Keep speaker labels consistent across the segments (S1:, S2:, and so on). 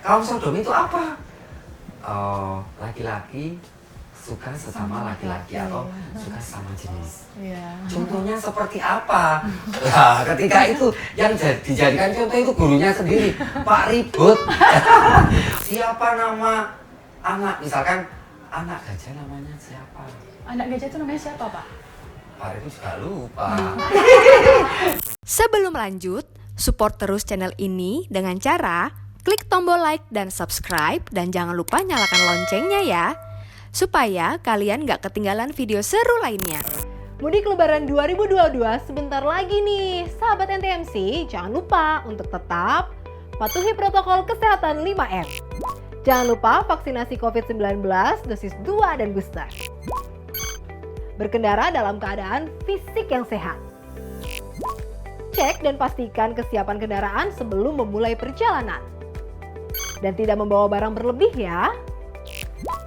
S1: kaum Sodom itu apa? Laki-laki suka sesama laki-laki atau suka sama jenis. Contohnya seperti apa? Nah, ketika itu yang dijadikan contoh itu gurunya sendiri, Pak Ribut. Siapa nama anak? Misalkan anak gajah namanya siapa?
S2: Anak gajah itu namanya siapa, Pak?
S1: Pak Ribut juga lupa.
S3: Sebelum lanjut, support terus channel ini dengan cara klik tombol like dan subscribe dan jangan lupa nyalakan loncengnya ya, supaya kalian gak ketinggalan video seru lainnya.
S4: Mudik Lebaran 2022 sebentar lagi nih. Sahabat NTMC, jangan lupa untuk tetap patuhi protokol kesehatan 5M. Jangan lupa vaksinasi COVID-19 dosis 2 dan booster. Berkendara dalam keadaan fisik yang sehat. Cek dan pastikan kesiapan kendaraan sebelum memulai perjalanan. Dan tidak membawa barang berlebih ya.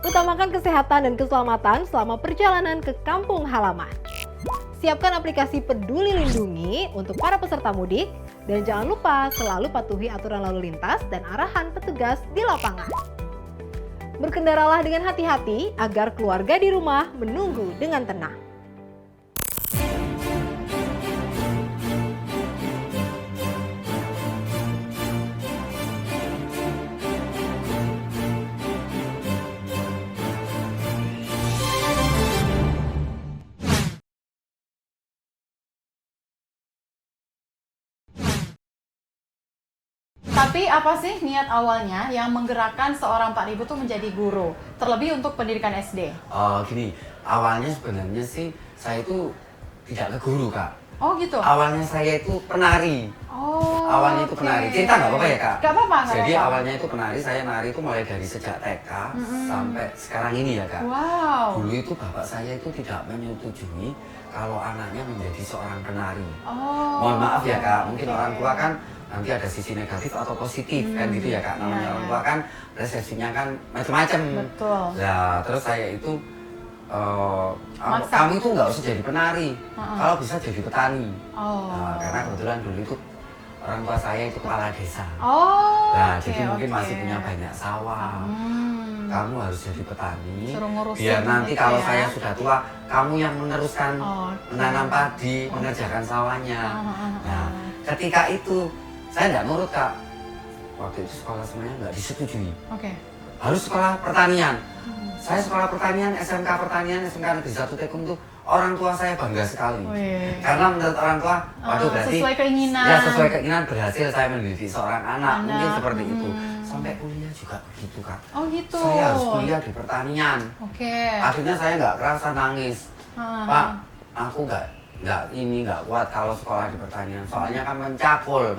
S4: Utamakan kesehatan dan keselamatan selama perjalanan ke kampung halaman. Siapkan aplikasi Peduli Lindungi untuk para peserta mudik dan jangan lupa selalu patuhi aturan lalu lintas dan arahan petugas di lapangan. Berkendaralah dengan hati-hati agar keluarga di rumah menunggu dengan tenang.
S2: Tapi apa sih niat awalnya yang menggerakkan seorang Pak Ribut tuh menjadi guru, terlebih untuk pendidikan SD?
S1: Gini, awalnya sebenarnya sih saya itu tidak ke guru, Kak.
S2: Oh gitu?
S1: Awalnya saya itu penari.
S2: Oh,
S1: Awalnya itu penari. Cerita nggak apa-apa ya, Kak?
S2: Nggak apa-apa.
S1: Jadi awalnya itu penari, saya nari itu mulai dari sejak TK sampai sekarang ini ya, Kak.
S2: Wow.
S1: Dulu itu bapak saya itu tidak menyetujui kalau anaknya menjadi seorang penari.
S2: Oh.
S1: Mohon maaf ya, Kak, mungkin orang tua kan nanti ada sisi negatif atau positif kan gitu ya, Kak. Namanya orang tua kan persepsinya kan macam-macam.
S2: Betul.
S1: Nah, terus saya itu kamu itu nggak usah jadi penari, kalau bisa jadi petani. Nah, karena kebetulan dulu itu orang tua saya itu kepala desa.
S2: Oh.
S1: Nah, jadi mungkin masih punya banyak sawah. Kamu harus jadi petani. Biar nanti kalau saya sudah tua, kamu yang meneruskan menanam padi, mengerjakan sawahnya. Nah, ketika itu saya nggak nurut, Kak. Waktu itu sekolah semuanya nggak disetujui. Harus sekolah pertanian. Saya sekolah pertanian, SMK pertanian, SMK Negeri 1 Tekun tuh orang tua saya bangga sekali. Karena menurut orang tua, waduh berarti
S2: sesuai keinginan.
S1: Ya sesuai keinginan berhasil saya mendidik seorang anak. Mungkin seperti itu. Sampai kuliah juga begitu, Kak.
S2: Oh gitu.
S1: Saya harus kuliah di pertanian. Akhirnya saya nggak kerasa nangis. Pak, aku nggak kuat kalau sekolah di pertanian. Soalnya kan mencangkul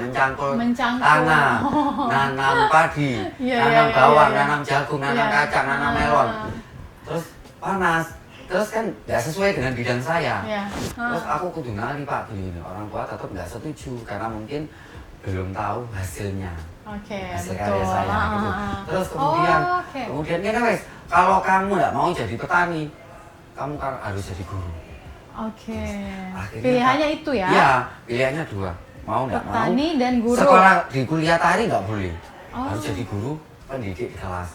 S1: tanah, nanam padi, nanam bawang, nanam jagung, nanam kacang, nanam melon. Terus panas. Terus kan nggak sesuai dengan bidang saya. Terus aku kudu nari, Pak, gini. Orang tua tetap nggak setuju karena mungkin belum tahu hasilnya. Hasil karya saya gitu. Terus kemudian kan guys, kalau kamu nggak mau jadi petani, kamu kan harus jadi guru. Akhirnya,
S2: pilihannya itu ya?
S1: Iya, pilihannya dua. Mau nggak mau.
S2: Petani dan guru.
S1: Sekolah di kuliah tari nggak boleh. Harus jadi guru pendidik di kelas.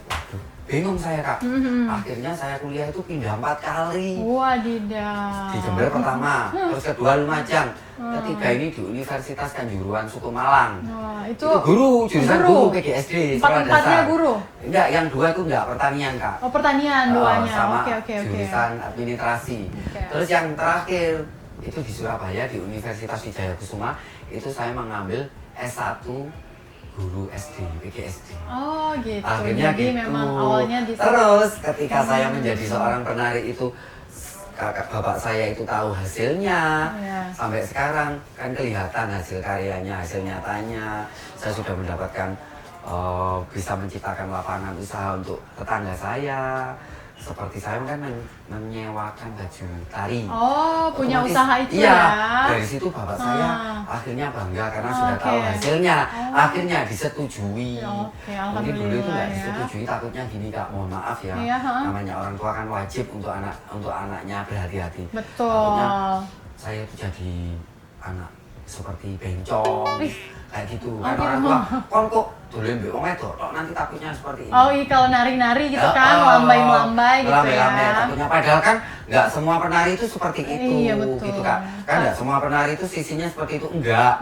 S1: Waduh, bingung saya, Kak. Akhirnya saya kuliah itu pindah 4 kali.
S2: Wadidaw.
S1: Di Jember pertama, terus kedua Lumajang, ketiga ini di Universitas Kanjuruhan Sukumalang.
S2: Itu
S1: guru, jurusan guru PGSD.
S2: Empat-empatnya guru?
S1: Enggak, yang dua itu enggak pertanian, Kak.
S2: Oh, pertanian duanya.
S1: Sama
S2: Oke.
S1: jurusan administrasi. Terus yang terakhir itu di Surabaya di Universitas Wijaya Kusuma, itu saya mengambil S1 guru SD, PGSD.
S2: Oh gitu.
S1: Akhirnya
S2: jadi
S1: gitu.
S2: Memang awalnya
S1: Terus ketika saya menjadi seorang penari itu, bapak saya itu tahu hasilnya. Sampai sekarang kan kelihatan hasil karyanya, hasil nyatanya. Saya sudah mendapatkan bisa menciptakan lapangan usaha untuk tetangga saya. Seperti saya kan menyewakan baju tari.
S2: Oh, punya usaha itu
S1: iya,
S2: ya?
S1: Dari situ bapak saya akhirnya bangga karena sudah tahu hasilnya. Akhirnya disetujui. Mungkin dulu itu nggak disetujui, takutnya gini, Kak, mohon maaf ya. Namanya orang tua kan wajib untuk anaknya berhati-hati.
S2: Betul.
S1: Takutnya saya itu jadi anak seperti bencong, kayak gitu. Kan orang tua, kon kok dolen mbek wong wedok tok nanti takutnya seperti ini.
S2: Oh iya, kalau nari-nari gitu kan, melambai-melambai gitu
S1: melambai-lambai
S2: ya.
S1: takutnya. Padahal kan nggak semua penari itu seperti itu,
S2: Iya, betul.
S1: gitu Kak. Kan nggak semua penari itu sisinya seperti itu, enggak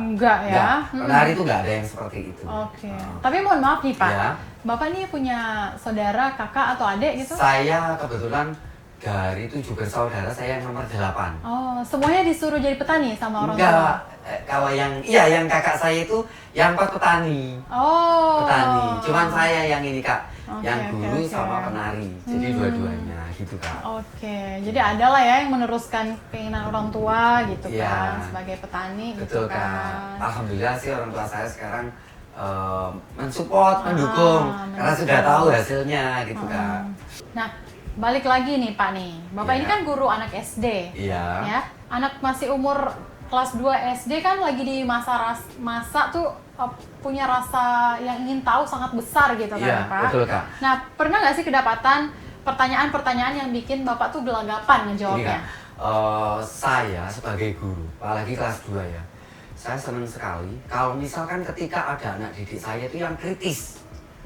S2: ya.
S1: Penari itu nggak ada yang seperti itu.
S2: Oke. Tapi mohon maaf nih Pak,
S1: Ya.
S2: Bapak nih punya saudara, kakak atau adik gitu?
S1: Saya kebetulan dari 7 bersaudara, saya yang nomor 8.
S2: Oh, semuanya disuruh jadi petani sama orang tua?
S1: Enggak, kalau yang kakak saya itu yang 4 petani.
S2: Oh.
S1: Petani. Cuman saya yang ini Kak,
S2: Oke,
S1: yang
S2: oke,
S1: guru
S2: oke.
S1: sama penari. Jadi dua-duanya gitu Kak.
S2: Oke, jadi ada lah ya yang meneruskan keinginan orang tua gitu
S1: Iya.
S2: kan, sebagai petani
S1: Betul
S2: gitu
S1: Kak.
S2: kan.
S1: Alhamdulillah sih orang tua saya sekarang mensupport, mendukung karena sudah tahu hasilnya gitu Kak.
S2: Nah, balik lagi nih Pak nih. Bapak
S1: Iya.
S2: ini kan guru anak SD.
S1: Iya.
S2: Ya. Anak masih umur kelas 2 SD kan lagi di masa tuh punya rasa yang ingin tahu sangat besar gitu kan
S1: Iya,
S2: Pak.
S1: betul Kak.
S2: Nah, pernah nggak sih kedapatan pertanyaan-pertanyaan yang bikin Bapak tuh gelagapan
S1: Ini
S2: ngejawabnya?
S1: Kak, saya sebagai guru, apalagi kelas 2 ya, saya senang sekali kalau misalkan ketika ada anak didik saya itu yang kritis.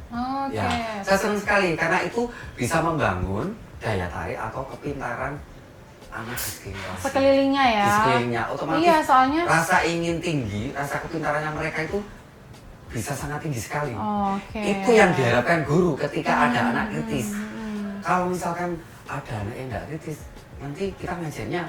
S2: Oke.
S1: Ya, saya senang sekali karena itu bisa membangun daya tarik atau kepintaran anak di sekitar.
S2: Sekelilingnya ya.
S1: Di sekelilingnya, otomatis
S2: Iya, soalnya
S1: rasa ingin tinggi, rasa kepintarannya mereka itu bisa sangat tinggi sekali.
S2: Oke.
S1: Itu yang diharapkan guru ketika ada anak kritis. Kalau misalkan ada anak yang tidak kritis, nanti kita ngajarnya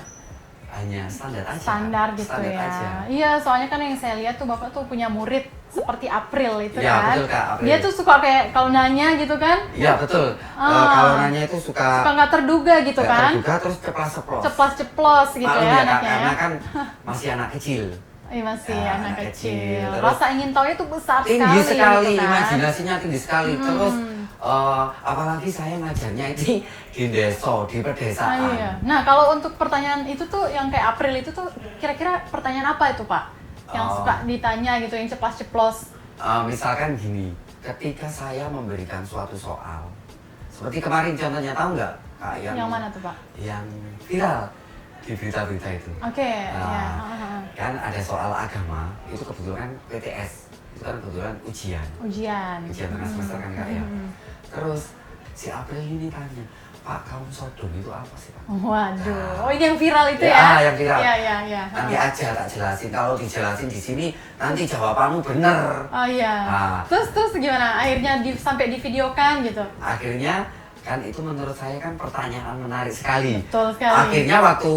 S1: hanya standar aja.
S2: Standar gitu
S1: Standar
S2: ya.
S1: aja.
S2: Iya, soalnya kan yang saya lihat tuh Bapak tuh punya murid seperti April itu
S1: Iya,
S2: kan.
S1: betul, Kak, April.
S2: Dia tuh suka kayak kalau nanya gitu kan.
S1: Iya betul. Kalau nanya itu suka
S2: Suka nggak terduga gitu
S1: nggak
S2: kan.
S1: terduga terus ceplas-ceplos.
S2: Ceplos-ceplos gitu
S1: Maklum
S2: ya
S1: Kak,
S2: anaknya.
S1: karena
S2: Ya.
S1: kan masih anak kecil.
S2: Iya, masih
S1: Ya,
S2: anak
S1: anak
S2: kecil.
S1: kecil. Terus
S2: Rasa ingin tahunya tuh besar
S1: Tinggi sekali,
S2: gitu kan.
S1: imajinasinya tinggi sekali. Terus apalagi saya ngajarnya itu di desa, di
S2: Ah,
S1: pedesaan.
S2: iya. Nah, kalau untuk pertanyaan itu tuh yang kayak April itu tuh kira-kira pertanyaan apa itu, Pak? Yang suka ditanya gitu, yang ceplas-ceplos.
S1: Misalkan gini, ketika saya memberikan suatu soal, seperti kemarin contohnya, tahu nggak Kak,
S2: Yang mana tuh, Pak?
S1: yang viral di berita-berita itu.
S2: Oke, ya.
S1: Kan ada soal agama, itu kebetulan PTS, itu kan kebetulan ujian
S2: Ujian
S1: tengah semester kan Kak ya. Terus si April ini tanya, Pak, kaum Sodom itu apa sih Pak?
S2: Waduh, oh ini yang viral itu
S1: Ya,
S2: ya?
S1: yang viral.
S2: Iya.
S1: Nanti aja tak jelasin, kalau dijelasin di sini nanti jawabanmu bener.
S2: Oh iya.
S1: Nah.
S2: Terus gimana? Akhirnya sampai divideokan gitu?
S1: Akhirnya kan itu menurut saya kan pertanyaan menarik sekali.
S2: Betul sekali.
S1: Akhirnya waktu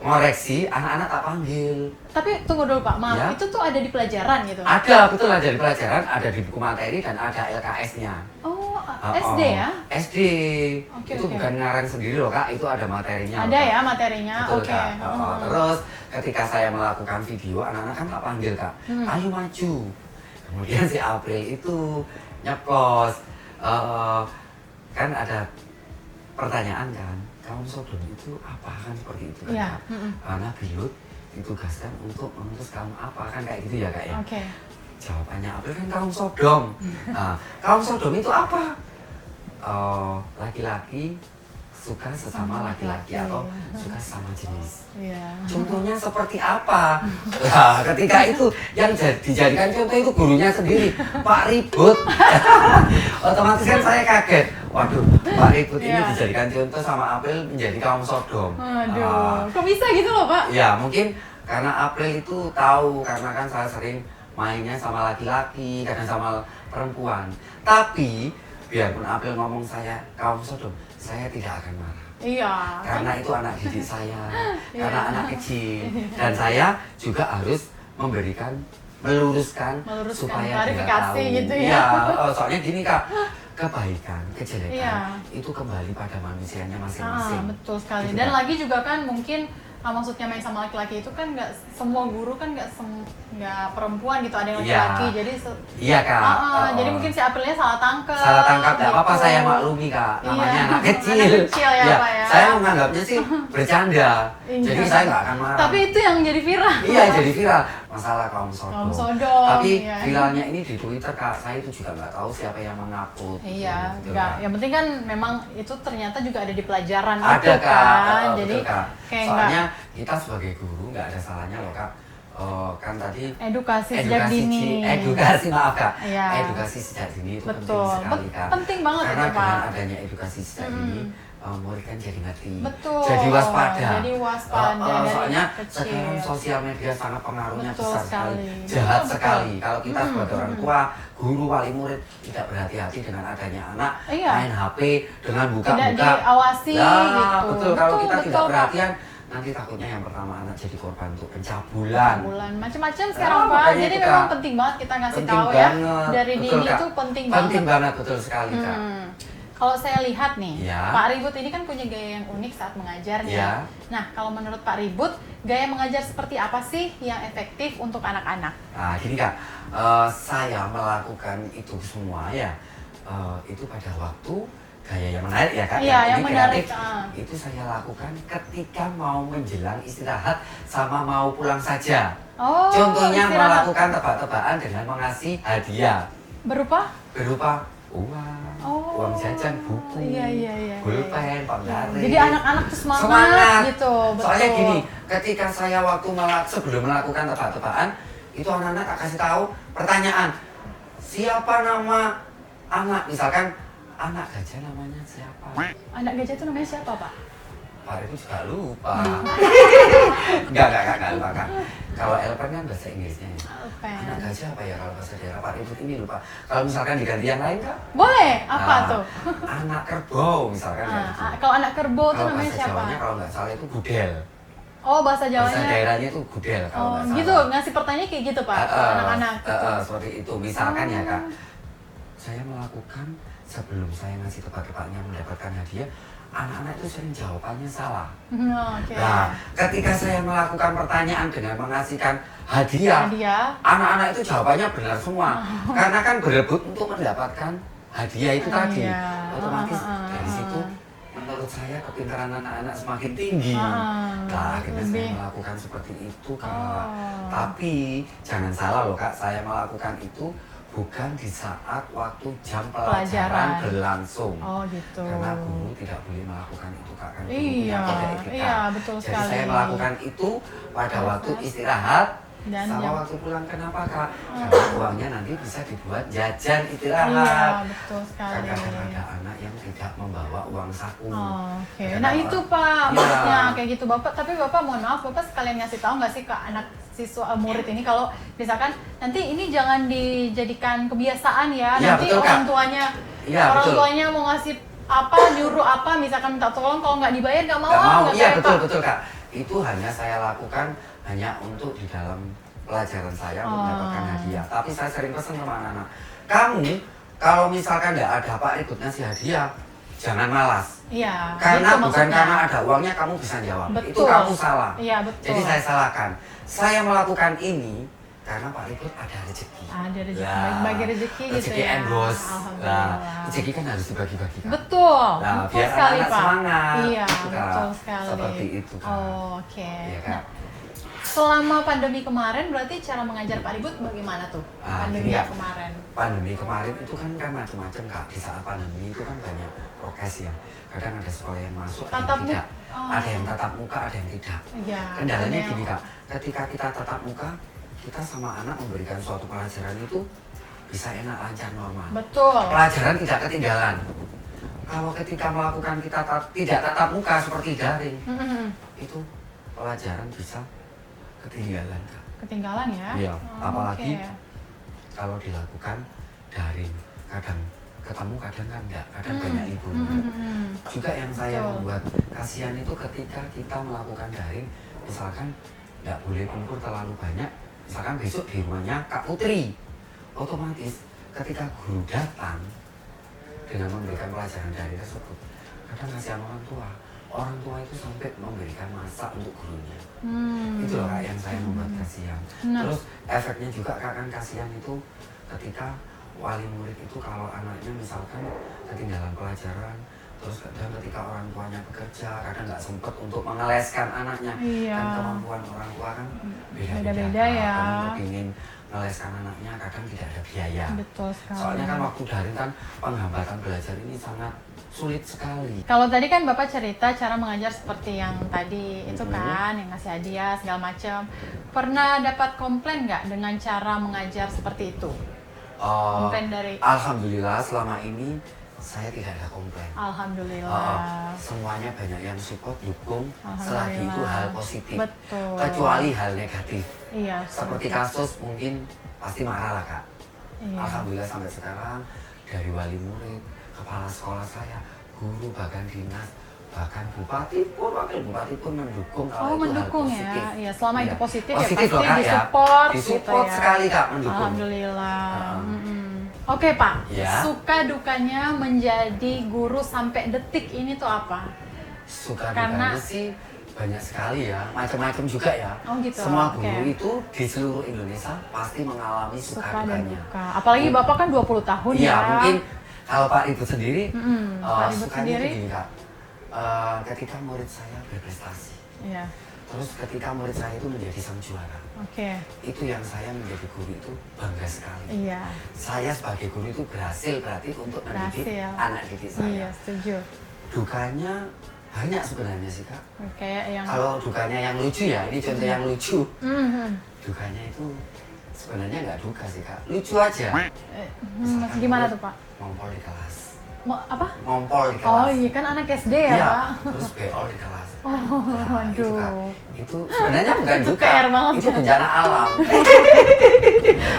S1: ngoreksi, anak-anak tak panggil.
S2: Tapi tunggu dulu Pak, maaf,
S1: Ya.
S2: itu tuh ada di pelajaran gitu?
S1: Ada, betul, ada di pelajaran, ada di buku materi dan ada LKS-nya.
S2: Oh, SD ya?
S1: SD.
S2: Oke,
S1: Itu
S2: oke.
S1: bukan ngarang sendiri loh Kak, itu ada materinya.
S2: Ada
S1: loh, Kak.
S2: ya materinya?
S1: Betul
S2: Oke.
S1: Kak. Terus ketika saya melakukan video, anak-anak kan tak panggil Kak, ayo maju. Kemudian si April itu nyeplos, kan ada pertanyaan kan, kaum Sodom itu apa kan seperti itu kan
S2: Iya,
S1: Kak. Nabi Lut ditugaskan untuk mengutus kaum apa kan kayak gitu ya Kak ya.
S2: Oke.
S1: Jawabannya April kan kaum Sodom. Nah, kaum Sodom itu apa? Laki-laki suka sesama laki-laki atau suka sesama jenis.
S2: Iya.
S1: Contohnya seperti apa? Nah, ketika itu yang dijadikan contoh itu gurunya sendiri, Pak Ribut. Otomatis kan saya kaget. Waduh, Pak Ribut ini
S2: Iya.
S1: dijadikan contoh sama April menjadi kaum Sodom.
S2: Aduh, kok bisa gitu loh Pak?
S1: Ya mungkin karena April itu tahu, karena kan saya sering mainnya sama laki-laki, kadang sama perempuan. Tapi biarpun April ngomong saya kaum Sodom, saya tidak akan marah.
S2: Iya.
S1: Karena itu anak didik saya, karena
S2: Iya.
S1: anak kecil. Dan saya juga harus meluruskan supaya dia
S2: klarifikasi
S1: tahu.
S2: gitu ya.
S1: Iya, soalnya gini Kak, kebaikan, kejelekan
S2: Iya.
S1: itu kembali pada manusianya masing-masing.
S2: Betul sekali.
S1: Gitu,
S2: Dan
S1: Kak.
S2: lagi juga kan mungkin maksudnya main sama laki-laki itu kan nggak semua guru kan nggak perempuan gitu, ada yang
S1: Iya.
S2: laki-laki jadi
S1: Iya Kak.
S2: jadi mungkin si Aprilnya salah tangkep.
S1: Salah tangkap, nggak apa-apa,
S2: gitu.
S1: saya maklumi Kak, namanya
S2: Iya.
S1: anak kecil.
S2: Anak kecil ya, Pak ya.
S1: Saya menganggapnya sih bercanda,
S2: Iya.
S1: jadi saya nggak akan marah.
S2: Tapi itu yang jadi viral.
S1: Iya, jadi viral masalah kaum Sodom.
S2: Kaum Sodom,
S1: Tapi
S2: iya.
S1: viralnya ini di Twitter Kak, saya itu juga nggak tahu siapa yang mengupload.
S2: Iya,
S1: gitu,
S2: enggak.
S1: Kak.
S2: Yang penting kan memang itu ternyata juga ada di pelajaran
S1: Ada
S2: itu
S1: Kak,
S2: kan.
S1: betul,
S2: Jadi
S1: Kak.
S2: kayak
S1: Soalnya kita sebagai guru nggak ada salahnya loh Kak, kan tadi
S2: edukasi sejak dini.
S1: Edukasi maaf Kak.
S2: Iya.
S1: Edukasi sejak dini itu
S2: Betul.
S1: penting sekali Kak.
S2: Penting banget
S1: karena
S2: itu, Pak.
S1: dengan adanya edukasi sejak dini murid kan jadi ngerti.
S2: Betul.
S1: Jadi waspada.
S2: Jadi waspada dari
S1: soalnya
S2: kecil.
S1: sekarang sosial media sangat pengaruhnya
S2: Betul
S1: besar sekali.
S2: sekali.
S1: Jahat
S2: Betul.
S1: sekali. Kalau kita sebagai orang tua, guru, wali murid tidak berhati-hati dengan adanya anak
S2: Iya.
S1: main HP dengan buka-buka.
S2: Tidak diawasi gitu.
S1: Betul. Kalau kita
S2: betul,
S1: tidak
S2: Pak.
S1: perhatian, nanti takutnya yang pertama anak jadi korban untuk pencabulan.
S2: Macam-macam sekarang Pak.
S1: makanya
S2: Jadi
S1: itu,
S2: memang
S1: Kak.
S2: penting banget kita ngasih
S1: Penting
S2: tahu ya.
S1: banget.
S2: Dari
S1: Betul,
S2: dini
S1: Kak.
S2: itu penting
S1: Penting
S2: banget.
S1: banget betul sekali Kak.
S2: Kalau saya lihat nih,
S1: Ya.
S2: Pak Ribut ini kan punya gaya yang unik saat mengajarnya.
S1: Ya.
S2: Nah, kalau menurut Pak Ribut, gaya mengajar seperti apa sih yang efektif untuk anak-anak?
S1: Nah, gini Kak, saya melakukan itu semua ya, itu pada waktu gaya yang menarik ya Kak.
S2: Iya, yang
S1: ini
S2: menarik.
S1: kreatif, itu saya lakukan ketika mau menjelang istirahat sama mau pulang saja.
S2: Oh,
S1: Contohnya
S2: istirahat.
S1: melakukan tebak-tebakan dengan mengasih hadiah
S2: Berupa?
S1: berupa uang jajan, buku,
S2: Iya.
S1: pulpen, penggaris.
S2: Jadi anak-anak tuh semangat gitu. Betul.
S1: Soalnya gini, ketika saya sebelum melakukan tebak-tebakan, itu anak-anak tak kasih tahu pertanyaan. Siapa nama anak? Misalkan anak gajah namanya siapa?
S2: Anak gajah itu namanya siapa, Pak?
S1: Pak itu juga lupa. Enggak lupa Kak. Kalau Elpen kan bahasa Inggrisnya.
S2: Elpen.
S1: Anak gajah apa ya kalau bahasa daerah? Pak Ribut ini lupa. Kalau misalkan diganti yang lain Kak?
S2: Boleh. Apa
S1: Nah,
S2: tuh?
S1: Anak kerbau misalkan. kayak gitu.
S2: Kalau anak kerbau itu
S1: Kalau
S2: namanya
S1: bahasa
S2: siapa?
S1: Jawanya kalau nggak salah itu gudel.
S2: Oh, bahasa
S1: Bahasa
S2: Jawanya.
S1: daerahnya itu gudel kalau
S2: Oh,
S1: nggak salah.
S2: gitu. Ngasih pertanyaan kayak gitu, Pak. ke anak-anak. Gitu.
S1: Seperti itu. Misalkan ya Kak, saya melakukan sebelum saya ngasih tebak-tebaknya mendapatkan hadiah, anak-anak itu sering jawabannya salah.
S2: Oke.
S1: Nah, ketika saya melakukan pertanyaan dengan mengasihkan hadiah, anak-anak itu jawabannya benar semua. Karena kan berebut untuk mendapatkan hadiah itu tadi.
S2: Iya.
S1: Otomatis dari situ menurut saya kepintaran anak-anak semakin tinggi. Nah, akhirnya saya melakukan seperti itu Kak. Tapi jangan salah loh Kak, saya melakukan itu bukan di saat waktu jam pelajaran berlangsung.
S2: Oh gitu.
S1: Karena guru tidak boleh melakukan itu Kak. Kan guru
S2: Iya,
S1: punya kode etika.
S2: iya betul
S1: Jadi
S2: sekali.
S1: saya melakukan itu pada waktu istirahat
S2: Dan
S1: sama
S2: jam-
S1: waktu pulang. Kenapa Kak? Karena uangnya nanti bisa dibuat jajan istirahat.
S2: Iya, betul sekali.
S1: Kadang ada anak yang tidak membawa uang saku.
S2: Oke.
S1: Kadang
S2: Nah
S1: orang-
S2: itu Pak,
S1: Iya.
S2: maksudnya kayak gitu Bapak. Tapi Bapak mohon maaf, Bapak sekalian ngasih tahu nggak sih ke anak siswa murid ini kalau misalkan nanti ini jangan dijadikan kebiasaan ya.
S1: Iya,
S2: Nanti
S1: betul, Kak.
S2: orang tuanya,
S1: Iya,
S2: orang
S1: betul.
S2: tuanya mau ngasih apa, nyuruh apa, misalkan minta tolong, kalau nggak dibayar nggak mau.
S1: Nggak mau.
S2: nggak
S1: Iya
S2: kayak,
S1: betul
S2: Pak.
S1: betul Kak. Itu hanya saya lakukan hanya untuk di dalam pelajaran saya untuk mendapatkan hadiah. Tapi saya sering pesan sama anak-anak, kamu kalau misalkan nggak ada Pak Ribut ngasih hadiah, jangan malas.
S2: Iya.
S1: Karena
S2: gitu
S1: bukan
S2: maksudnya.
S1: karena ada uangnya kamu bisa jawab. Itu
S2: Betul.
S1: kamu salah.
S2: Iya betul.
S1: Jadi saya salahkan. Saya melakukan ini karena Pak Ribut ada rezeki.
S2: Ada rezeki,
S1: Lah,
S2: bagi rezeki gitu
S1: rezeki
S2: ya.
S1: endorse.
S2: Alhamdulillah.
S1: Nah, rezeki kan harus dibagi-bagi Kak.
S2: Betul,
S1: Nah,
S2: betul
S1: biar
S2: sekali
S1: anak-anak
S2: Pak.
S1: semangat,
S2: Iya,
S1: gitu, Kak.
S2: betul sekali.
S1: Seperti itu, Kak.
S2: Oh, oke.
S1: Iya, Kak.
S2: Nah, selama pandemi kemarin berarti cara mengajar Pak Ribut bagaimana tuh? Pandemi
S1: iya.
S2: yang kemarin.
S1: Pandemi kemarin itu kan macam-macam Kak. Di saat pandemi itu kan banyak prokes ya. Kadang ada sekolah yang masuk, ada
S2: Tatap
S1: yang tidak.
S2: muka.
S1: Ada yang tatap muka, ada yang tidak.
S2: Iya.
S1: Kendalanya
S2: ada yang-
S1: gini Kak, ketika kita tatap muka, kita sama anak memberikan suatu pelajaran itu bisa enak, lancar, normal.
S2: Betul.
S1: Pelajaran tidak ketinggalan. Kalau ketika melakukan kita tidak tatap muka seperti daring, itu pelajaran bisa ketinggalan Kak.
S2: Ketinggalan ya?
S1: Iya, apalagi
S2: oke.
S1: kalau dilakukan daring, kadang ketemu, kadang kan enggak, kadang banyak libur. Juga yang saya
S2: Betul.
S1: membuat kasihan itu ketika kita melakukan daring, misalkan nggak boleh kumpul terlalu banyak, misalkan besok di rumahnya Kak Putri, otomatis ketika guru datang dengan memberikan pelajaran daring tersebut, kadang kasihan orang tua itu sampai memberikan masak untuk gurunya. Itu loh Kak yang saya membuat kasihan.
S2: Nah.
S1: Terus efeknya juga Kak kan kasihan itu ketika wali murid itu kalau anaknya misalkan ketinggalan pelajaran, Terus kadang ketika orang tuanya bekerja, kadang nggak sempat untuk mengeleskan anaknya.
S2: Iya.
S1: Kan kemampuan orang tua kan
S2: beda-beda ya.
S1: Kadang ingin mengeleskan anaknya, kadang tidak ada biaya.
S2: Betul sekali.
S1: Soalnya kan waktu daring kan penghambatan belajar ini sangat sulit sekali.
S2: Kalau tadi kan Bapak cerita cara mengajar seperti yang tadi itu kan, yang ngasih hadiah segala macam. Pernah dapat komplain nggak dengan cara mengajar seperti itu? Komplain dari?
S1: Alhamdulillah selama ini saya tidak ada komplain.
S2: Alhamdulillah.
S1: Semuanya banyak yang support, dukung, selagi itu hal positif.
S2: Betul.
S1: Kecuali hal negatif.
S2: Iya.
S1: Seperti kasus mungkin pasti marah lah Kak.
S2: Iya.
S1: Alhamdulillah sampai sekarang dari wali murid, kepala sekolah saya, guru, bahkan dinas, bahkan bupati pun, wakil bupati pun mendukung kalau itu
S2: mendukung
S1: hal positif.
S2: ya. Iya, selama itu positif,
S1: Positif
S2: ya
S1: loh,
S2: pasti
S1: Kak,
S2: disupport,
S1: disupport
S2: gitu ya.
S1: sekali Kak, mendukung.
S2: Alhamdulillah. Oke Pak,
S1: Ya.
S2: suka dukanya menjadi guru sampai detik ini tuh apa?
S1: Suka
S2: Karena-
S1: dukanya sih banyak sekali ya, macam-macam juga ya.
S2: Oh gitu,
S1: Semua
S2: oke.
S1: guru itu di seluruh Indonesia pasti mengalami suka
S2: Suka dan
S1: dukanya.
S2: duka. Apalagi Bapak kan 20 tahun
S1: Iya,
S2: ya.
S1: mungkin kalau Pak Ibu sendiri,
S2: Pak Ibu
S1: sukanya
S2: sendiri?
S1: itu gini Kak, ketika murid saya berprestasi,
S2: Iya.
S1: terus ketika murid saya itu menjadi sang juara,
S2: Oke.
S1: itu yang saya menjadi guru itu bangga sekali.
S2: Iya.
S1: Saya sebagai guru itu berhasil berarti untuk mendidik
S2: Berhasil.
S1: anak didik saya.
S2: Iya, setuju.
S1: Dukanya banyak sebenarnya sih Kak.
S2: Kayak yang
S1: Kalau dukanya yang lucu ya, ini contoh yang lucu.
S2: Mhm.
S1: Dukanya itu sebenarnya nggak duka sih Kak, lucu aja. Misalkan
S2: Gimana
S1: murid
S2: tuh Pak?
S1: Ngompol di kelas.
S2: Apa?
S1: Ngompol di kelas.
S2: Oh iya kan anak SD ya
S1: Iya,
S2: Pak?
S1: terus BO di kelas.
S2: Oh,
S1: Nah, itu, Kak,
S2: waduh.
S1: itu sebenarnya bukan
S2: Itu
S1: duka,
S2: PR banget
S1: itu
S2: ya.
S1: bencana alam.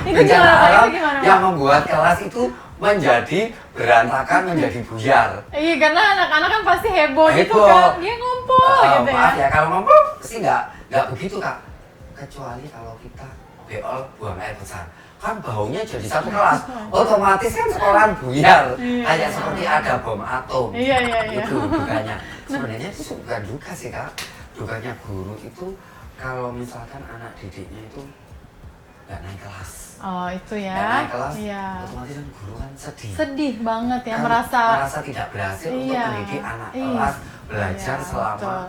S2: Itu
S1: Bencana
S2: gimana Pak?
S1: alam
S2: Itu gimana Pak?
S1: yang membuat kelas itu menjadi berantakan, menjadi buyar.
S2: Iya karena anak-anak kan pasti heboh gitu
S1: Heboh.
S2: kan. Dia ngumpul gitu ya.
S1: Maaf ya, kalau ngompol sih nggak begitu Kak. Kecuali kalau kita BO buang air besar. Kan baunya jadi satu kelas, otomatis kan sekolahan buyar,
S2: Iya.
S1: kayak seperti ada bom atom.
S2: Iya.
S1: Itu dukanya. Sebenarnya itu bukan duka sih Kak. Dukanya guru itu kalau misalkan anak didiknya itu nggak naik kelas.
S2: Oh itu ya.
S1: Nggak naik kelas,
S2: Iya.
S1: otomatis kan guru kan sedih.
S2: Sedih banget ya
S1: Kan
S2: merasa
S1: tidak berhasil untuk
S2: Iya.
S1: mendidik anak
S2: Iya.
S1: kelas belajar
S2: Iya,
S1: selama
S2: betul.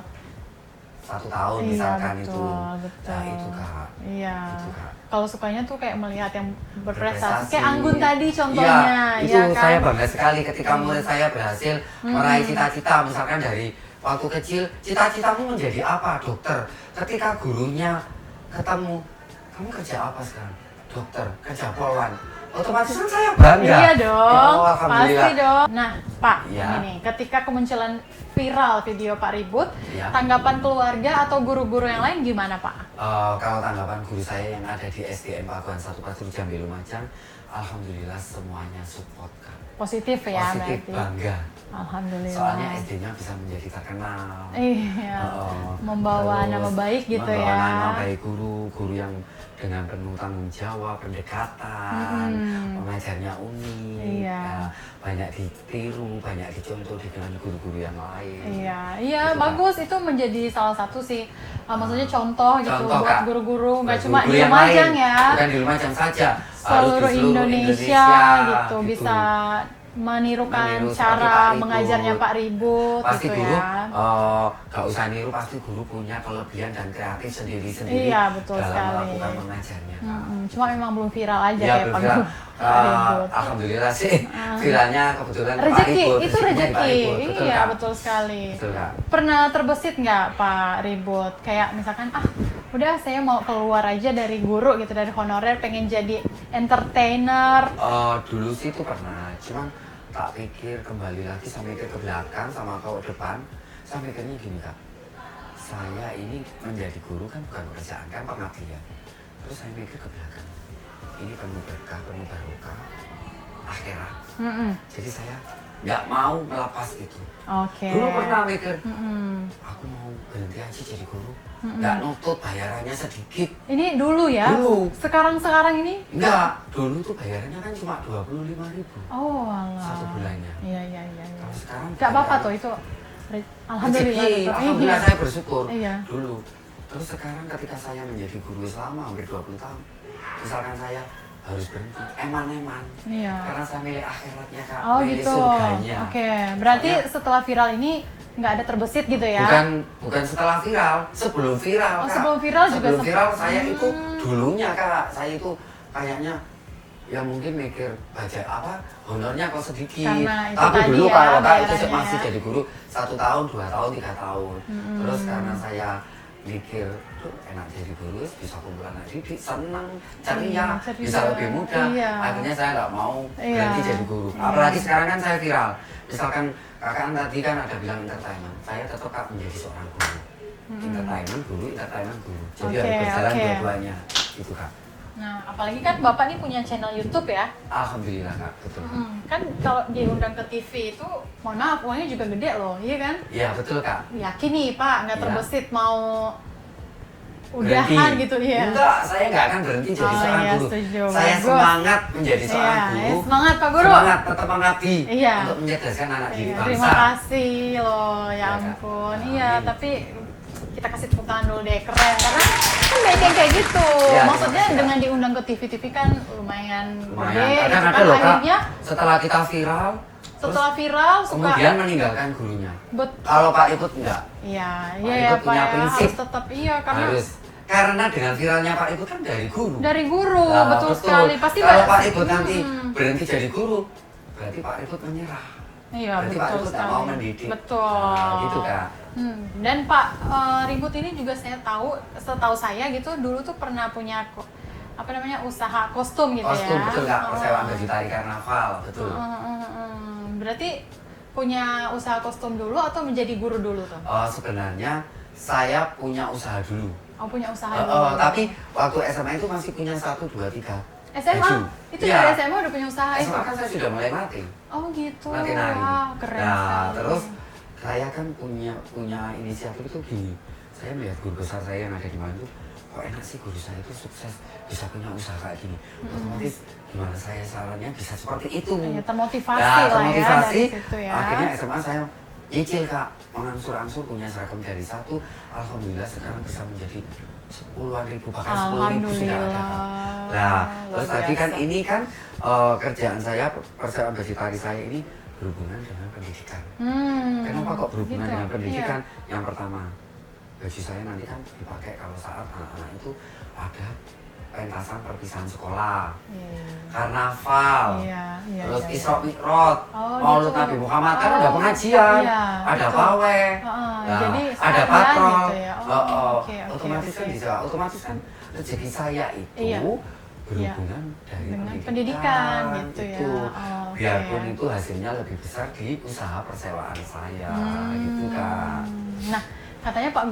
S1: 1 tahun
S2: Iya,
S1: misalkan
S2: betul,
S1: itu.
S2: betul.
S1: Nah itu Kak.
S2: Iya.
S1: Itu, Kak.
S2: Kalau sukanya tuh kayak melihat yang berprestasi.
S1: Berprestasi.
S2: Kayak Anggun tadi contohnya,
S1: Iya, itu
S2: ya kan?
S1: saya bangga sekali ketika murid saya berhasil meraih cita-cita, misalkan dari waktu kecil, cita-citamu menjadi apa? Dokter. Ketika gurunya ketemu, kamu kerja apa sekarang? Dokter, kerja poluan. Otomatis kan saya bangga.
S2: Iya dong,
S1: Ya, alhamdulillah.
S2: pasti dong. Nah, Pak,
S1: Iya.
S2: ini ketika kemunculan viral video Pak Ribut,
S1: Iya.
S2: tanggapan keluarga atau guru-guru yang lain gimana Pak?
S1: Kalau tanggapan guru saya yang ada di SDN Pakuan 1 Pasir Jambi Lumajang, alhamdulillah semuanya support Kak.
S2: Positif ya
S1: Positif,
S2: berarti.
S1: bangga.
S2: Alhamdulillah.
S1: Soalnya SD-nya bisa menjadi terkenal.
S2: Iya.
S1: Oh,
S2: Membawa
S1: terus
S2: nama baik gitu
S1: membawa
S2: ya.
S1: nama baik guru yang dengan penuh tanggung jawab, pendekatan, mengajarnya unik,
S2: Iya.
S1: ya, banyak ditiru, banyak dicontoh dengan guru-guru yang lain.
S2: Iya, iya
S1: Gitu, Kak.
S2: bagus itu menjadi salah satu sih, maksudnya contoh gitu
S1: Contoh,
S2: buat
S1: Kak.
S2: guru-guru, nggak
S1: Buat
S2: cuma
S1: guru
S2: di
S1: yang
S2: Lumajang
S1: lain,
S2: ya,
S1: bukan di Lumajang saja, harus di
S2: seluruh Indonesia gitu, bisa menirukan
S1: Meniru seperti
S2: cara
S1: Pak Ribut.
S2: mengajarnya Pak Ribut
S1: Pasti
S2: gitu
S1: guru,
S2: ya.
S1: gak usah niru, pasti guru punya kelebihan dan kreatif sendiri-sendiri
S2: Iya, betul
S1: dalam
S2: sekali.
S1: melakukan mengajarnya. Kak.
S2: Cuma memang belum viral aja
S1: Ya,
S2: kayak Pak
S1: betul.
S2: Pak Ribut.
S1: Alhamdulillah sih, viralnya kebetulan Pak
S2: Rezeki,
S1: Ribut,
S2: itu
S1: rezekinya di Pak
S2: rezeki,
S1: Ribut. Betul,
S2: iya
S1: Kak.
S2: betul sekali.
S1: Betul, Kak.
S2: Pernah terbesit nggak Pak Ribut? Kayak misalkan, udah saya mau keluar aja dari guru gitu, dari honorer, pengen jadi entertainer.
S1: Dulu sih itu pernah, cuman tak pikir kembali lagi, saya mikir ke belakang sama ke depan, saya mikirnya gini Kak, saya ini menjadi guru kan bukan pekerjaan, kan pengabdian. Terus saya mikir ke belakang, ini penuh berkah, penuh barokah, akhirat. Jadi saya nggak mau melepas itu.
S2: Oke.
S1: Dulu pernah mikir, aku mau berhenti aja jadi guru, nggak nutut, bayarannya sedikit.
S2: Ini dulu ya?
S1: Dulu.
S2: Sekarang ini?
S1: Enggak, dulu tuh bayarannya kan cuma 25.000
S2: Oh alah.
S1: satu bulannya.
S2: Iya.
S1: Kalau sekarang
S2: Nggak apa-apa
S1: bayaran-
S2: tuh itu. Alhamdulillah.
S1: Rezeki,
S2: gitu.
S1: alhamdulillah
S2: Iya.
S1: saya bersyukur
S2: Iya.
S1: dulu. Terus sekarang ketika saya menjadi guru selama hampir 20 tahun, misalkan saya harus berhenti, eman-eman.
S2: Iya.
S1: Karena saya milih akhiratnya Kak,
S2: Oh
S1: milih
S2: gitu.
S1: surganya.
S2: Oke, berarti setelah viral ini nggak ada terbesit gitu ya?
S1: Bukan setelah viral, sebelum viral
S2: Oh,
S1: Kak.
S2: sebelum viral juga
S1: sebelum viral saya itu dulunya Kak, saya itu kayaknya ya mungkin mikir baca apa honornya kok sedikit.
S2: Karena itu
S1: Tapi
S2: tadi
S1: dulu
S2: ya,
S1: kalau Kak itu
S2: bayarannya
S1: masih
S2: ya.
S1: jadi guru 1 tahun, 2 tahun, 3 tahun. Terus karena saya mikir tuh enak jadi guru, bisa kumpul anak didik, senang, ceria, bisa lebih mudah.
S2: Iya.
S1: Akhirnya saya nggak mau
S2: Iya.
S1: berhenti jadi guru. Apalagi sekarang kan saya viral. Misalkan kakak tadi kan ada bilang entertainment, saya tetap Kak menjadi seorang guru. Entertainment guru, entertainment guru. Jadi
S2: Oke,
S1: harus berjalan
S2: oke.
S1: dua-duanya, itu Kak.
S2: Nah, apalagi kan Bapak nih punya channel YouTube ya?
S1: Alhamdulillah Kak, betul.
S2: Kan kalau diundang ke TV itu, mohon maaf, uangnya juga gede loh, iya kan?
S1: Iya betul Kak.
S2: Yakin nih Pak, nggak
S1: Iya.
S2: terbesit mau udahan gitu ya?
S1: Enggak, saya nggak akan berhenti jadi
S2: Oh,
S1: seorang
S2: iya,
S1: guru.
S2: setuju.
S1: Saya
S2: Bagus.
S1: semangat menjadi seorang
S2: Iya,
S1: guru.
S2: semangat Pak Guru.
S1: Semangat tetap mengabdi
S2: Iya.
S1: untuk mencerdaskan anak didik
S2: Iya,
S1: bangsa.
S2: terima kasih loh, ya
S1: Iya, Kak.
S2: ampun.
S1: Amin.
S2: Iya, tapi kita kasih tepuk tangan dulu deh, keren. Karena kan banyak yang kayak gitu.
S1: Iya,
S2: Maksudnya
S1: terima kasih, Kak.
S2: dengan diundang ke TV-TV kan lumayan
S1: Lumayan.
S2: gede.
S1: Kadang
S2: gitu
S1: ada
S2: kan.
S1: loh Kak,
S2: Akhirnya
S1: setelah kita viral,
S2: setelah viral suka
S1: kemudian meninggalkan gurunya.
S2: Bet-
S1: Kalau Pak Ikut enggak.
S2: Iya,
S1: Pak
S2: iya ya
S1: Ikut
S2: Pak
S1: punya
S2: ya,
S1: prinsip.
S2: harus tetap iya karena
S1: Harus. Karena dengan viralnya Pak Ikut kan dari guru.
S2: dari guru,
S1: Nah,
S2: betul sekali. Pasti
S1: kalau
S2: Pak-
S1: Pak Ikut nanti berhenti jadi guru, berarti Pak Ikut menyerah.
S2: Iya,
S1: Berarti Pak
S2: betul
S1: Ikut nggak
S2: sekali.
S1: mau mendidik.
S2: Betul.
S1: Nah, gitu Kak.
S2: Dan Pak Ribut ini juga saya tahu, setahu saya gitu dulu tuh pernah punya apa namanya usaha kostum gitu
S1: Kostum
S2: ya.
S1: betul Kak,
S2: Oh.
S1: persewaan baju tari karnaval, betul.
S2: Berarti punya usaha kostum dulu atau menjadi guru dulu tuh?
S1: Sebenarnya saya punya usaha dulu.
S2: Oh, punya usaha dulu.
S1: Tapi waktu SMA itu masih punya 1, 2, 3
S2: SMA?
S1: baju.
S2: Itu
S1: Iya.
S2: dari SMA udah punya usaha itu?
S1: SMA kan saya sudah mulai latih.
S2: Oh gitu.
S1: Latih nari.
S2: Wah, keren
S1: Nah,
S2: sekali.
S1: terus saya kan punya inisiatif itu gini. Saya melihat guru besar saya yang ada di Malang itu, kok enak sih guru saya itu sukses, bisa punya usaha kayak gini. Otomatis gimana saya sarannya bisa seperti itu.
S2: Ya, termotivasi
S1: Nah,
S2: lah ya
S1: termotivasi.
S2: dari situ ya.
S1: Akhirnya SMA saya nyicil Kak, mengangsur-angsur punya seragam dari 1, alhamdulillah sekarang bisa menjadi puluhan ribu, bahkan 10.000 sudah ada Kak. Nah, terus
S2: luar
S1: tadi kan
S2: biasa.
S1: ini kan kerjaan saya, persewaan baju tari saya ini berhubungan dengan pendidikan. Kenapa kok berhubungan
S2: gitu.
S1: dengan pendidikan?
S2: Iya.
S1: Yang pertama, baju saya nanti kan dipakai kalau saat anak-anak itu ada pentasan perpisahan sekolah, karnaval,
S2: Iya,
S1: terus
S2: iya.
S1: Isra Mi'raj,
S2: Oh,
S1: Maulud
S2: gitu.
S1: Nabi Muhammad kan
S2: Oh,
S1: ada pengajian,
S2: iya,
S1: ada
S2: betul.
S1: pawai,
S2: Jadi
S1: ada
S2: sekalian
S1: patrol,
S2: gitu ya. Oh, oke,
S1: otomatis kan
S2: oke.
S1: bisa, otomatis kan rezeki saya itu
S2: Iya.
S1: berhubungan dari
S2: Dengan
S1: pendidikan,
S2: pendidikan gitu ya.
S1: itu.
S2: Oh, oke.
S1: Biarpun itu hasilnya lebih besar di usaha persewaan saya, gitu kan.
S2: Nah, katanya Pak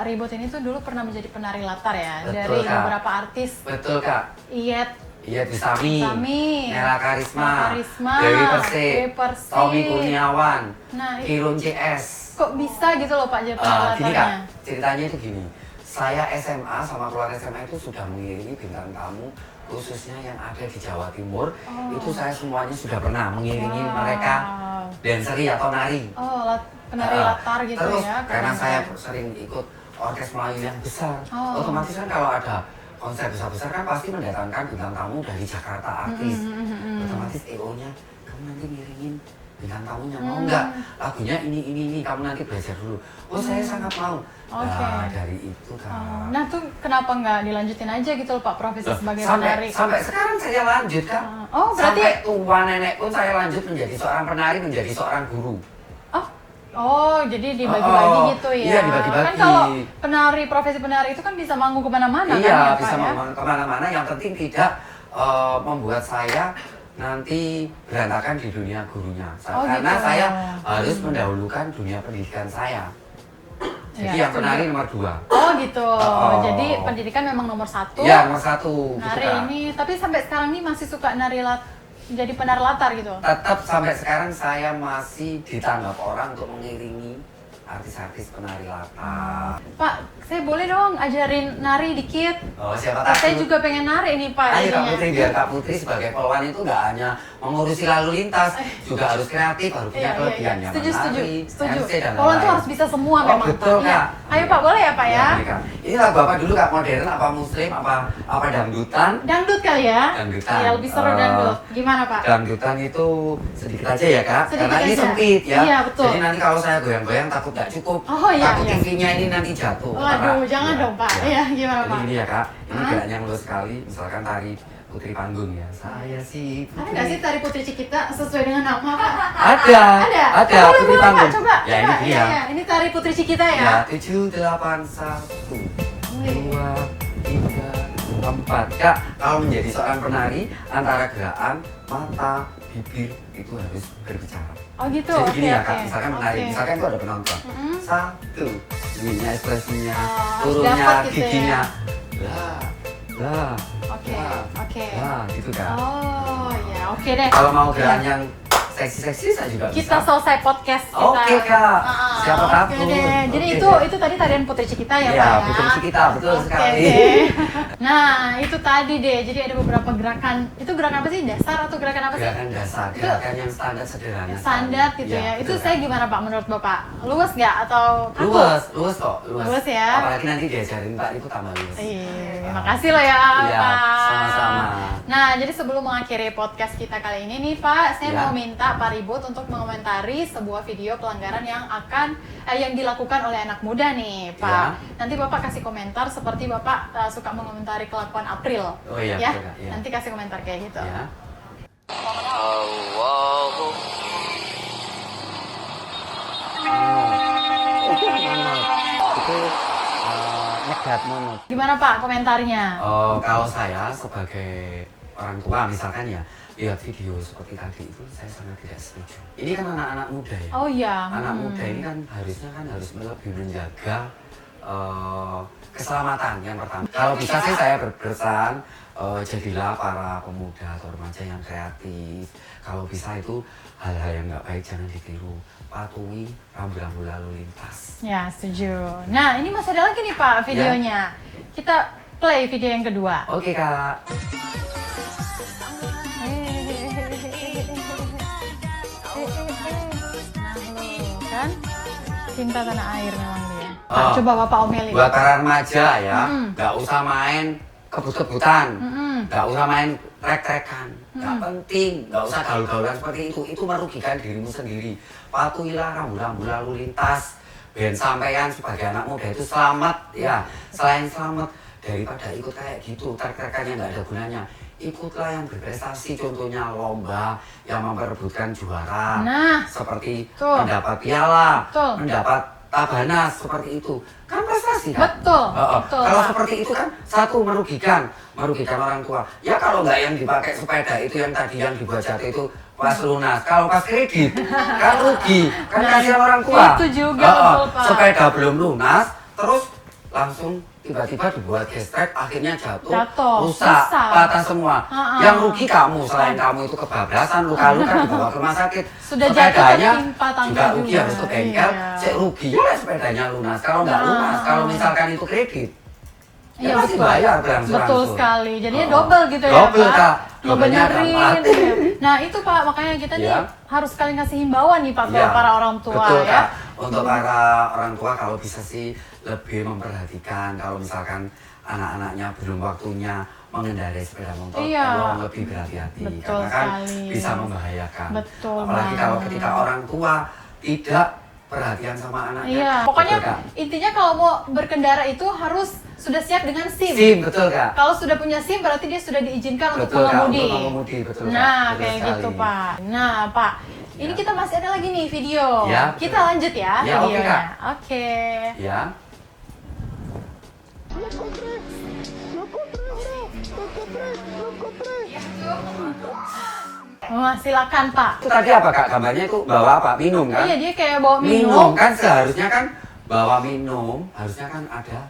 S2: Ribut ini tuh dulu pernah menjadi penari latar ya.
S1: Betul,
S2: Dari
S1: Kak.
S2: beberapa artis.
S1: Betul Kak.
S2: Iyet,
S1: Iya, Bisami,
S2: Sami,
S1: Nela Karisma,
S2: Karisma,
S1: Dewi Persik,
S2: Dewi Persik.
S1: Tommy Kurniawan,
S2: Nah,
S1: Kirun CS.
S2: kok bisa gitu loh Pak jadi penari
S1: Gini Kak,
S2: latarnya?
S1: ceritanya itu gini. Saya SMA sama keluarga SMA itu sudah mengiringi bintang tamu khususnya yang ada di Jawa Timur. Itu saya semuanya sudah pernah mengiringi
S2: Wow.
S1: mereka danseri atau nari.
S2: Oh, penari latar gitu
S1: Terus
S2: ya.
S1: karena
S2: keren.
S1: saya sering ikut orkes Melayu yang besar,
S2: Oh.
S1: otomatis kan kalau ada konser besar-besar kan pasti mendatangkan bintang tamu dari Jakarta artis. Otomatis EO-nya kamu nanti ngiringin bintang tamunya mau nggak? Lagunya ini kamu nanti belajar dulu. Oh saya sangat mau.
S2: Oke.
S1: Nah dari itu kan.
S2: Nah tuh kenapa nggak dilanjutin aja gitu loh Pak profesi sebagai penari?
S1: Sampai sekarang saya lanjut kan.
S2: Oh, berarti-
S1: sampai tua nenek pun saya lanjut menjadi seorang penari, menjadi seorang guru.
S2: Oh, jadi dibagi-bagi
S1: Oh,
S2: gitu ya?
S1: iya, dibagi-bagi.
S2: Kan kalau profesi penari itu kan bisa manggung kemana-mana kan ya
S1: Iya,
S2: Pak
S1: bisa
S2: ya?
S1: kemana-mana. Yang penting tidak membuat saya nanti berantakan di dunia gurunya. Karena
S2: gitu.
S1: saya harus mendahulukan dunia pendidikan saya. Jadi
S2: Iya,
S1: yang penari nomor 2.
S2: Oh gitu,
S1: Oh.
S2: jadi pendidikan memang nomor 1.
S1: Iya, nomor 1.
S2: Nari
S1: gitu, Kak.
S2: ini, tapi sampai sekarang nih masih suka jadi penari latar gitu?
S1: Tetap sampai sekarang saya masih ditanggap orang untuk mengiringi artis-artis penari latar.
S2: Pak, saya boleh dong ajarin nari dikit?
S1: Oh, siapa
S2: Saya
S1: takut?
S2: juga pengen nari nih Pak.
S1: Ayo Kak
S2: ininya.
S1: Putri, biar Kak Putri sebagai polwan itu nggak hanya mengurusi lalu lintas juga harus kreatif, harus punya kelebihan ya.
S2: Setuju.
S1: MC dan
S2: Poland tuh
S1: lain-lain.
S2: harus bisa semua
S1: Oh,
S2: memang
S1: betul,
S2: Pak. Iya.
S1: Kak.
S2: Ayo Pak, boleh ya Pak ya?
S1: Boleh, Kak. Ini lagu apa dulu Kak? Modern apa muslim apa dangdutan?
S2: Dangdut kali ya?
S1: Dangdutan.
S2: Iya, lebih seru dangdut. Gimana Pak?
S1: Dangdutan itu sedikit aja ya Kak,
S2: Sedikit
S1: karena ini
S2: aja.
S1: sempit ya.
S2: Iya, betul.
S1: Jadi nanti kalau saya goyang-goyang takut nggak cukup.
S2: Oh, iya,
S1: Takut
S2: iya.
S1: TV-nya ini nanti jatuh.
S2: Waduh, jangan
S1: Iya,
S2: dong Pak.
S1: iya.
S2: Iya, gimana
S1: Jadi
S2: Pak?
S1: ini ya Kak, ini
S2: Hah?
S1: geraknya mulus sekali. Misalkan tari Putri Panggung ya. Saya si
S2: Ada
S1: Putri.
S2: nggak sih tari Putri Cikita sesuai dengan nama Pak?
S1: Ada.
S2: Ada.
S1: Ada
S2: Boleh,
S1: Putri
S2: boleh,
S1: Panggung.
S2: Pak, coba.
S1: Ya
S2: coba.
S1: ini dia.
S2: Iya. Ini tari Putri Cikita ya?
S1: Ya 7 8 1 2 3 4. Kak, kalau menjadi seorang penari antara gerakan mata, bibir itu harus berbicara.
S2: Oh gitu.
S1: Jadi
S2: Oke,
S1: gini ya
S2: oke.
S1: Kak, misalkan menari,
S2: Oke.
S1: misalkan itu ada penonton.
S2: Mm-mm.
S1: 1, ininya ekspresinya,
S2: harus
S1: turunnya,
S2: dapat gitu ya.
S1: giginya. Lah,
S2: Oke,
S1: lah,
S2: oke.
S1: lah, gitu Kak.
S2: Oh ya, oke deh.
S1: Kalau mau gerakan yang seksi-seksi saya juga
S2: Kita
S1: bisa.
S2: selesai podcast kita.
S1: Oke, Kak. Siapa
S2: Oke
S1: takut.
S2: deh. Jadi
S1: Oke,
S2: itu tadi tarian Putri Cikita ya,
S1: Iya,
S2: Pak ya?
S1: Putri Cikita, betul
S2: Oke
S1: sekali.
S2: deh. Nah, itu tadi deh. Jadi ada beberapa gerakan. Itu gerakan apa sih? Dasar atau gerakan apa sih?
S1: Gerakan dasar,
S2: Itu-
S1: gerakan yang standar sederhana.
S2: Standar gitu
S1: Iya,
S2: ya. Itu
S1: betul,
S2: saya
S1: Kak.
S2: gimana Pak menurut Bapak? Luas nggak atau kaku?
S1: Luas kok, luas.
S2: Luas ya.
S1: Apalagi nanti diajarin Pak itu tambah luas.
S2: Iya, makasih loh ya
S1: Iya,
S2: Pak.
S1: sama-sama.
S2: Nah, jadi sebelum mengakhiri podcast kita kali ini nih Pak, saya
S1: Ya.
S2: mau minta Pak Ribut untuk mengomentari sebuah video pelanggaran yang yang dilakukan oleh anak muda nih Pak.
S1: Ya.
S2: Nanti Bapak kasih komentar seperti Bapak suka mengomentari kelakuan April.
S1: Oh iya,
S2: ya.
S1: betul, Kak, iya.
S2: Nanti kasih komentar kayak gitu.
S1: Ya. Itu nyegat monot.
S2: Gimana Pak komentarnya?
S1: Kalau saya sebagai orang tua misalkan ya lihat video seperti tadi itu saya sangat tidak setuju. Ini kan anak-anak muda ya.
S2: Oh iya.
S1: Anak muda ini kan harus lebih menjaga keselamatan yang pertama. Kalau bisa sih saya berpesan jadilah para pemuda atau remaja yang kreatif. Kalau bisa itu hal-hal yang nggak baik jangan ditiru. Patuhi rambu-rambu lalu lintas.
S2: Ya, setuju. Nah, ini masih ada lagi nih Pak videonya. Kita play video yang kedua.
S1: Oke Kak.
S2: Kan cinta tanah air memang dia.
S1: Oh.
S2: Coba Bapak omelin.
S1: Buat para remaja ya,
S2: Mm-mm.
S1: nggak usah main kebut-kebutan,
S2: Mm-mm.
S1: nggak usah main trek-trekan, nggak penting, nggak usah gaul-gaulan seperti itu merugikan dirimu sendiri. Patuhilah rambu-rambu lalu lintas, biar sampean sebagai anak muda itu selamat ya. Selain selamat, daripada ikut kayak gitu, trek-trekan yang nggak ada gunanya, ikutlah yang berprestasi, contohnya lomba yang memperebutkan juara,
S2: Nah,
S1: seperti
S2: tuh.
S1: mendapat piala,
S2: Betul.
S1: mendapat tabanas seperti itu, kan prestasi kan?
S2: Betul,
S1: Oh.
S2: betul,
S1: Kalau
S2: Pak.
S1: seperti itu kan satu merugikan orang tua. Ya kalau nggak yang dipakai sepeda itu yang tadi yang dibuat jatuh itu pas lunas, kalau pas kredit kan rugi, kan
S2: Nah,
S1: kasihan orang tua.
S2: itu juga betul, Pak.
S1: Sepeda belum lunas, terus langsung tiba-tiba dibuat gestek, akhirnya
S2: Jatuh,
S1: rusak,
S2: rusak.
S1: patah semua.
S2: Ha-ha.
S1: Yang rugi kamu, selain kamu itu kebablasan, luka-luka dibawa ke rumah sakit.
S2: Sudah jatuh
S1: Sepedanya
S2: ketimpa tangga
S1: juga rugi
S2: juga.
S1: harus ke bengkel,
S2: Iya.
S1: cek rugi ya sepedanya lunas. Kalau nggak lunas, kalau misalkan itu kredit, ya
S2: Iya,
S1: pasti
S2: betul.
S1: bayar berangsur-angsur.
S2: Betul sekali. Jadinya
S1: Oh.
S2: double gitu ya,
S1: Double,
S2: Pak.
S1: Kak. Dobelnya
S2: Ngebenerin.
S1: dapat.
S2: Gitu. Nah, itu Pak, makanya kita nih
S1: Ya.
S2: harus sekali ngasih himbauan nih Pak ke
S1: Iya,
S2: para orang tua
S1: betul,
S2: ya.
S1: Kak. Untuk para orang tua kalau bisa sih lebih memperhatikan kalau misalkan anak-anaknya belum waktunya mengendarai sepeda motor,
S2: Iya.
S1: tolong lebih berhati-hati
S2: Betul
S1: karena kan
S2: sekali.
S1: bisa membahayakan.
S2: Betul
S1: Apalagi kalau
S2: banget.
S1: ketika orang tua tidak perhatian sama anaknya.
S2: Iya, pokoknya
S1: Betul, Kak.
S2: intinya kalau mau berkendara itu harus sudah siap dengan SIM.
S1: SIM, betul Kak.
S2: Kalau sudah punya SIM berarti dia sudah diizinkan untuk
S1: Betul, Kak,
S2: mengemudi.
S1: untuk mengemudi, betul, Kak.
S2: Nah,
S1: Betul
S2: kayak
S1: sekali.
S2: gitu, Pak. Nah, Pak, ini
S1: Ya.
S2: kita masih ada lagi nih video.
S1: Ya, betul.
S2: Kita lanjut ya
S1: Ya, oke,
S2: videonya.
S1: Kak.
S2: Oke.
S1: Ya.
S2: Wah, silakan Pak.
S1: Itu tadi apa Kak? Gambarnya itu bawa apa? Minum
S2: Oh
S1: kan?
S2: iya, dia kayak bawa
S1: Minum
S2: minum.
S1: kan seharusnya kan bawa minum, harusnya kan ada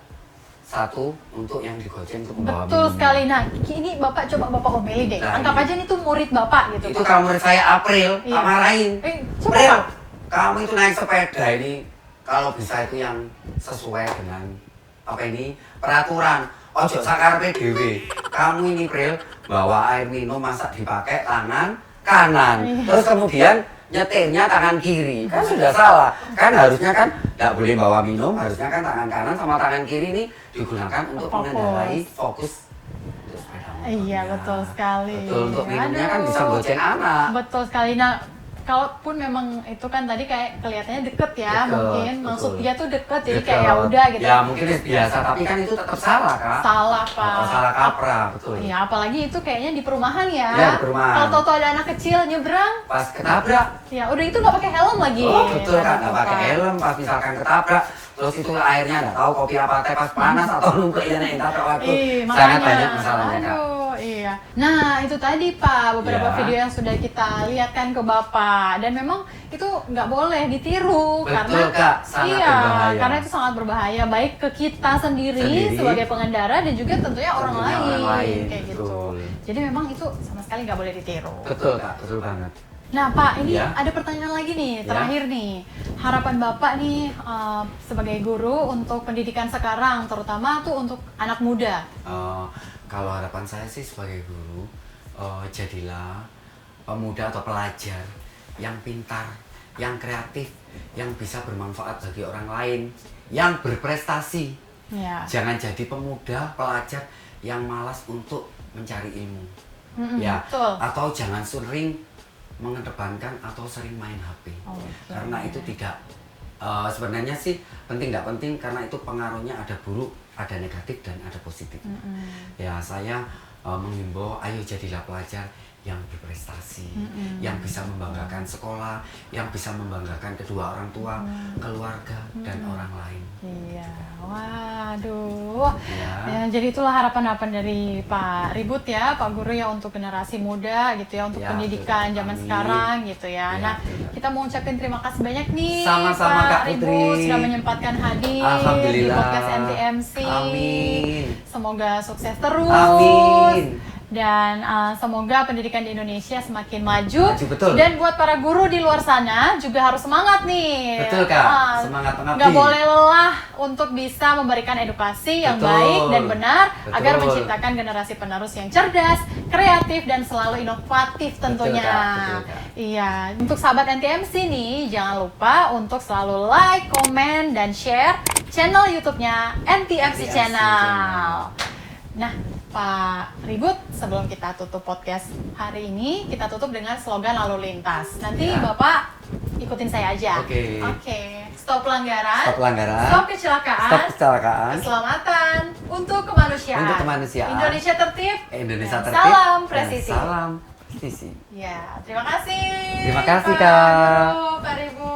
S1: satu untuk yang digoceng untuk membawa
S2: Betul
S1: minum.
S2: sekali. Nah, ini Bapak coba Bapak omeli deh.
S1: Nah,
S2: Anggap
S1: ini.
S2: aja ini tuh murid Bapak gitu,
S1: Itu
S2: Pak.
S1: kalau menurut saya April,
S2: Iya.
S1: tak marahin.
S2: Coba
S1: April,
S2: Pak.
S1: kamu itu naik sepeda ini kalau bisa itu yang sesuai dengan apa ini peraturan. Ojo sakarepe dhewe. Kamu ini April bawa air minum masak dipakai tangan, kanan. Terus kemudian nyetirnya tangan kiri, kan sudah salah. Kan harusnya kan nggak boleh bawa minum, harusnya kan tangan kanan sama tangan kiri ini digunakan untuk mengendarai fokus.
S2: Iya, betul sekali.
S1: Betul, untuk minumnya kan bisa goceng anak.
S2: Betul sekali. Nah, kalaupun memang itu kan tadi kayak kelihatannya deket ya, mungkin maksud dia tuh deket, jadi kayak ya udah gitu.
S1: Ya mungkin biasa, tapi kan itu tetap salah, Kak.
S2: Salah, Pak.
S1: Salah kaprah, betul.
S2: Iya, apalagi itu kayaknya di perumahan ya.
S1: Ya, di perumahan.
S2: Kalau tahu ada anak kecil nyebrang,
S1: Pas ketabrak.
S2: ya udah itu nggak pakai helm lagi.
S1: Oh betul kan, nggak pakai helm, pas misalkan ketabrak, terus itu airnya nggak tahu kopi apa teh pas panas atau numpuk ya yang tabrak waktu. Sangat banyak masalahnya, Kak.
S2: Iya. Nah, itu tadi Pak, beberapa
S1: Ya.
S2: video yang sudah kita lihatkan ke Bapak, dan memang itu nggak boleh ditiru.
S1: Betul,
S2: karena
S1: Kak, sangat berbahaya.
S2: karena itu sangat berbahaya baik ke kita sendiri sebagai pengendara dan juga tentunya orang lain kayak gitu.
S1: Betul.
S2: Jadi memang itu sama sekali nggak boleh ditiru.
S1: Betul, Kak, betul banget.
S2: Nah Pak, ini
S1: Ya.
S2: ada pertanyaan lagi nih, terakhir nih. Harapan Bapak nih sebagai guru untuk pendidikan sekarang, terutama tuh untuk anak muda.
S1: Kalau harapan saya sih sebagai guru, jadilah pemuda atau pelajar yang pintar, yang kreatif, yang bisa bermanfaat bagi orang lain, yang berprestasi.
S2: Ya.
S1: Jangan jadi pemuda, pelajar yang malas untuk mencari ilmu. Ya,
S2: betul.
S1: atau jangan sering mengedepankan atau sering main HP. Karena itu tidak sebenarnya sih penting nggak penting, karena itu pengaruhnya ada buruk, ada negatif dan ada positif. Ya, saya menghimbau ayo jadilah pelajar yang berprestasi, yang bisa membanggakan sekolah, yang bisa membanggakan kedua orang tua, keluarga dan orang lain.
S2: Iya, waduh. Ya, jadi itulah harapan-harapan dari Pak Ribut ya, Pak Guru ya, untuk generasi muda gitu ya, untuk pendidikan zaman sekarang gitu ya. Nah, kita mau ucapin terima kasih banyak nih
S1: Sama-sama,
S2: Pak
S1: Kak
S2: Ribut
S1: Putri.
S2: sudah menyempatkan hadir di
S1: Alhamdulillah.
S2: podcast NTMC.
S1: Amin.
S2: Semoga sukses terus.
S1: Amin.
S2: Dan semoga pendidikan di Indonesia semakin maju.
S1: Betul.
S2: Dan buat para guru di luar sana juga harus semangat nih.
S1: Betul, Kak. Semangat mengabdi.
S2: Nggak boleh lelah untuk bisa memberikan edukasi yang baik dan benar agar menciptakan generasi penerus yang cerdas, kreatif, dan selalu inovatif tentunya.
S1: Betul, Kak.
S2: Iya, untuk sahabat NTMC nih, jangan lupa untuk selalu like, komen, dan share channel YouTube-nya NTMC Channel. Nah, Pak Ribut, sebelum kita tutup podcast hari ini, kita tutup dengan slogan lalu lintas. Nanti Bapak ikutin saya aja. Oke. Stop pelanggaran.
S1: Stop pelanggaran.
S2: Stop kecelakaan.
S1: Stop kecelakaan.
S2: Keselamatan untuk kemanusiaan.
S1: Untuk kemanusiaan.
S2: Indonesia tertib.
S1: Indonesia
S2: Dan
S1: tertib.
S2: salam
S1: dan
S2: presisi.
S1: Salam presisi.
S2: Ya, terima kasih.
S1: Terima kasih,
S2: Pak
S1: Kak.
S2: Guru, Pak Ribut.